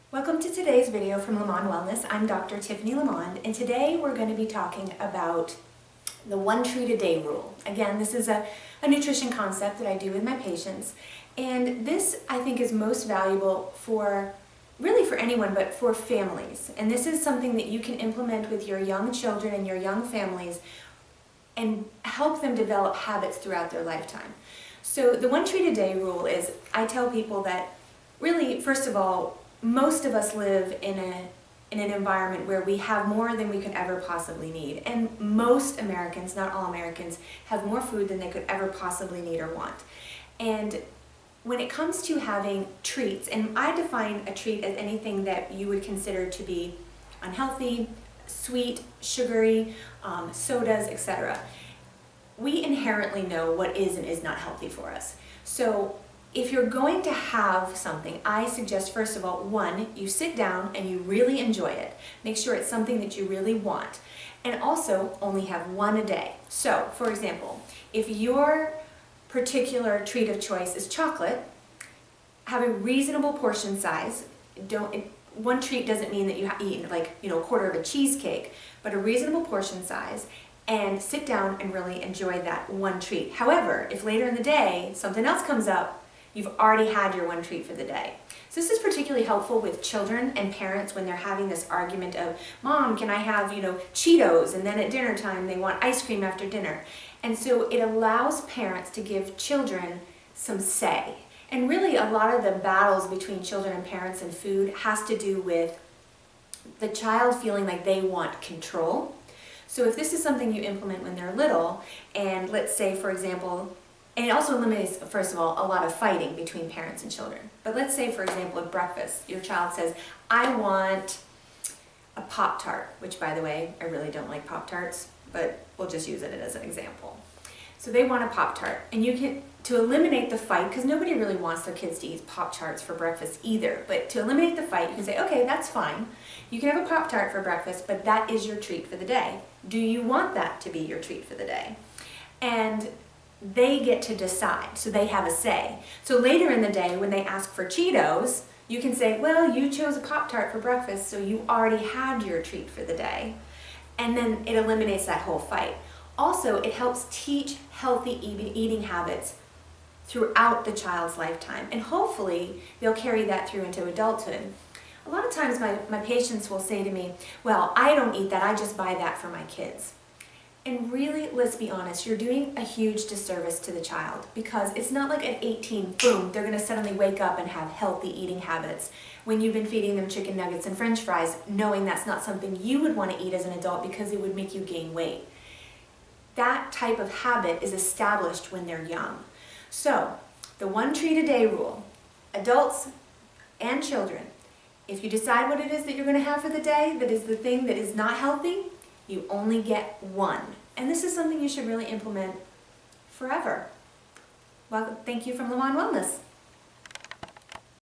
Welcome to today's video from Lamond Wellness. I'm Dr. Tiffany Lamond, and today we're going to be talking about the one treat a day rule. Again, this is a nutrition concept that I do with my patients, and this I think is most valuable for anyone, but for families. And this is something that you can implement with your young children and your young families and help them develop habits throughout their lifetime. So the one treat a day rule is, I tell people that really, first of all, most of us live in an environment where we have more than we could ever possibly need. And most Americans, not all Americans, have more food than they could ever possibly need or want. And when it comes to having treats, and I define a treat as anything that you would consider to be unhealthy, sweet, sugary, sodas, etc. We inherently know what is and is not healthy for us. So if you're going to have something, I suggest first of all, one, you sit down and you really enjoy it. Make sure it's something that you really want. And also only have one a day. So, for example, if your particular treat of choice is chocolate, have a reasonable portion size. One treat doesn't mean that you eat a quarter of a cheesecake, but a reasonable portion size, and sit down and really enjoy that one treat. However, if later in the day something else comes up, you've already had your one treat for the day. So this is particularly helpful with children and parents when they're having this argument of, Mom, can I have, Cheetos? And then at dinner time they want ice cream after dinner. And so it allows parents to give children some say. And really a lot of the battles between children and parents and food has to do with the child feeling like they want control. So if this is something you implement when they're little, and let's say, for example, and it also eliminates, first of all, a lot of fighting between parents and children. But let's say, for example, at breakfast, your child says, I want a Pop-Tart, which, by the way, I really don't like Pop-Tarts, but we'll just use it as an example. So they want a Pop-Tart, and you can, to eliminate the fight, because nobody really wants their kids to eat Pop-Tarts for breakfast either, but to eliminate the fight, you can say, okay, that's fine. You can have a Pop-Tart for breakfast, but that is your treat for the day. Do you want that to be your treat for the day? And they get to decide, so they have a say. So later in the day, when they ask for Cheetos, you can say, well, you chose a Pop-Tart for breakfast, so you already had your treat for the day. And then it eliminates that whole fight. Also, it helps teach healthy eating habits throughout the child's lifetime, and hopefully they'll carry that through into adulthood. A lot of times my patients will say to me, well, I don't eat that, I just buy that for my kids. And really, let's be honest, you're doing a huge disservice to the child, because it's not like at 18, boom, they're going to suddenly wake up and have healthy eating habits when you've been feeding them chicken nuggets and French fries, knowing that's not something you would want to eat as an adult because it would make you gain weight. That type of habit is established when they're young. So, the one treat a day rule, adults and children, if you decide what it is that you're going to have for the day, that is the thing that is not healthy, you only get one. And this is something you should really implement forever. Well, thank you from Lamond Wellness.